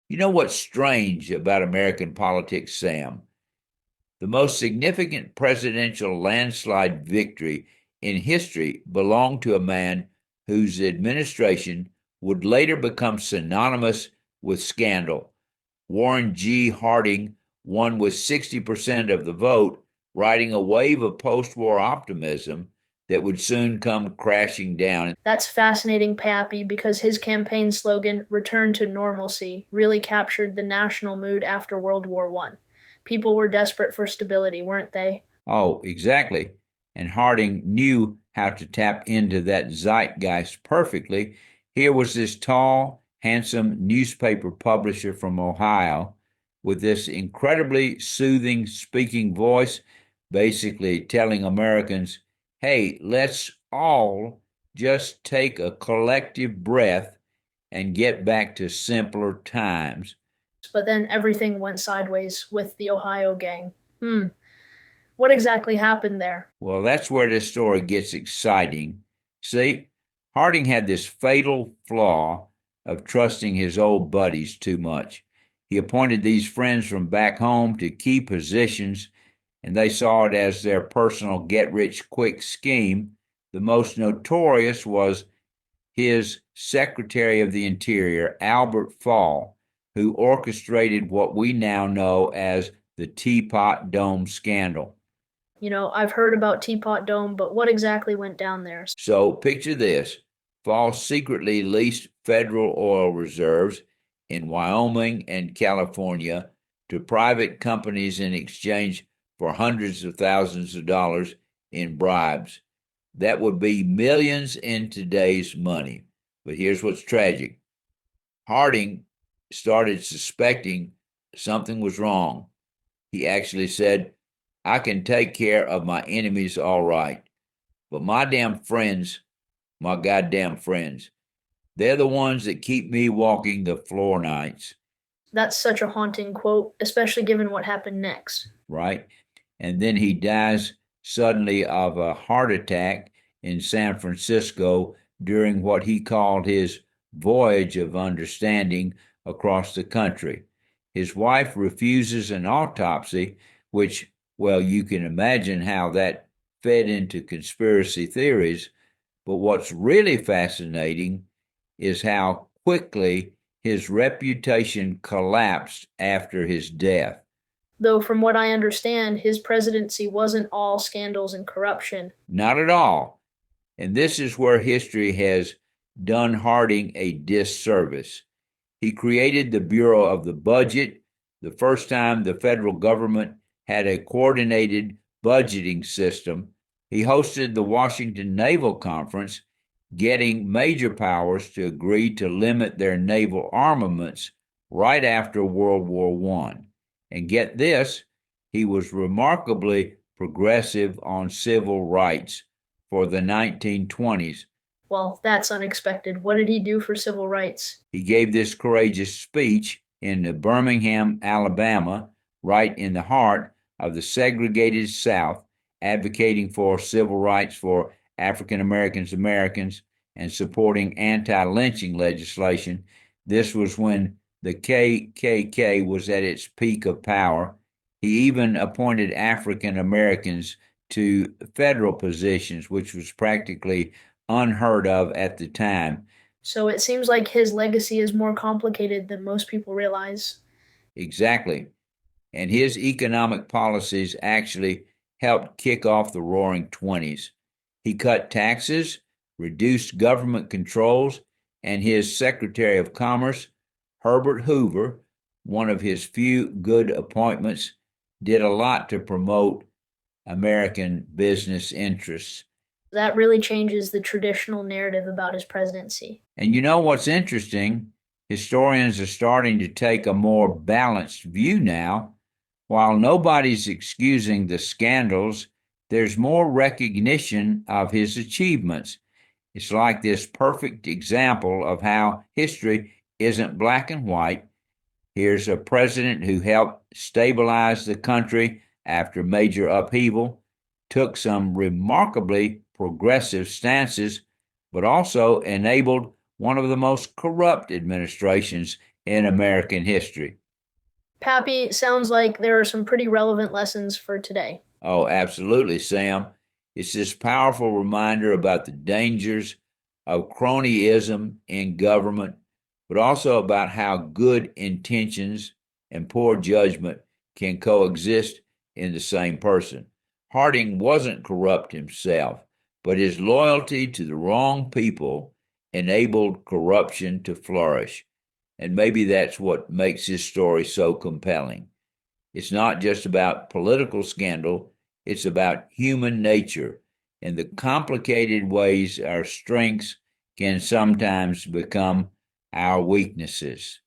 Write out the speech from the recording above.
You know what's strange about American politics, Sam? The most significant presidential landslide victory in history belonged to a man whose administration would later become synonymous with scandal. Warren G. Harding won with 60% of the vote, riding a wave of post war optimism that would soon come crashing down. That's fascinating, PAPPY, because his campaign slogan, Return to Normalcy, really captured the national mood after World War I. People were desperate for stability, weren't they? Oh, exactly. And Harding knew how to tap into that zeitgeist perfectly. Here was this tall, handsome newspaper publisher from Ohio with this incredibly soothing speaking voice, basically telling Americans, hey, let's all just take a collective breath and get back to simpler times. But then everything went sideways with the Ohio gang. What exactly happened there? Well, that's where this story gets exciting. See, Harding had this fatal flaw of trusting his old buddies too much. He appointed these friends from back home to key positions, and they saw it as their personal get rich quick scheme. The most notorious was his Secretary of the Interior, Albert Fall, who orchestrated what we now know as the Teapot Dome scandal. I've heard about Teapot Dome, but what exactly went down there? So picture this. Fall secretly leased federal oil reserves in Wyoming and California to private companies in exchange for hundreds of thousands of dollars in bribes. That would be millions in today's money. But here's what's tragic. Harding started suspecting something was wrong. He actually said, I can take care of my enemies all right, but my damn friends, my goddamn friends, they're the ones that keep me walking the floor nights, That's such a haunting quote, especially given what happened next. right? And then he dies suddenly of a heart attack in San Francisco during what he called his voyage of understanding across the country. His wife refuses an autopsy, which, well, you can imagine how that fed into conspiracy theories. But what's really fascinating is how quickly his reputation collapsed after his death. Though, from what I understand, his presidency wasn't all scandals and corruption. Not at all. And this is where history has done Harding a disservice. He created the Bureau of the Budget, the first time the federal government had a coordinated budgeting system. He hosted the Washington Naval Conference, getting major powers to agree to limit their naval armaments right after World War I. And get this, he was remarkably progressive on civil rights for the 1920s. Well, that's unexpected. What did he do for civil rights? He gave this courageous speech in Birmingham, Alabama, right in the heart of the segregated South, advocating for civil rights for African Americans, and supporting anti lynching legislation. This was when the KKK was at its peak of power. He even appointed African Americans to federal positions, which was practically unheard of at the time. So it seems like his legacy is more complicated than most people realize. Exactly. And his economic policies actually helped kick off the roaring 20s. He cut taxes, reduced government controls, and his Secretary of Commerce, Herbert Hoover, one of his few good appointments, did a lot to promote American business interests. That really changes the traditional narrative about his presidency. And you know what's interesting? Historians are starting to take a more balanced view now. While nobody's excusing the scandals, there's more recognition of his achievements. It's like this perfect example of how history isn't black and white. Here's a president who helped stabilize the country after major upheaval, took some remarkably progressive stances, but also enabled one of the most corrupt administrations in American history. Pappy, sounds like there are some pretty relevant lessons for today. Oh, absolutely, Sam. It's this powerful reminder about the dangers of cronyism in government, but also about how good intentions and poor judgment can coexist in the same person. Harding wasn't corrupt himself, but his loyalty to the wrong people enabled corruption to flourish. And maybe that's what makes his story so compelling. It's not just about political scandal, it's about human nature and the complicated ways our strengths can sometimes become our weaknesses.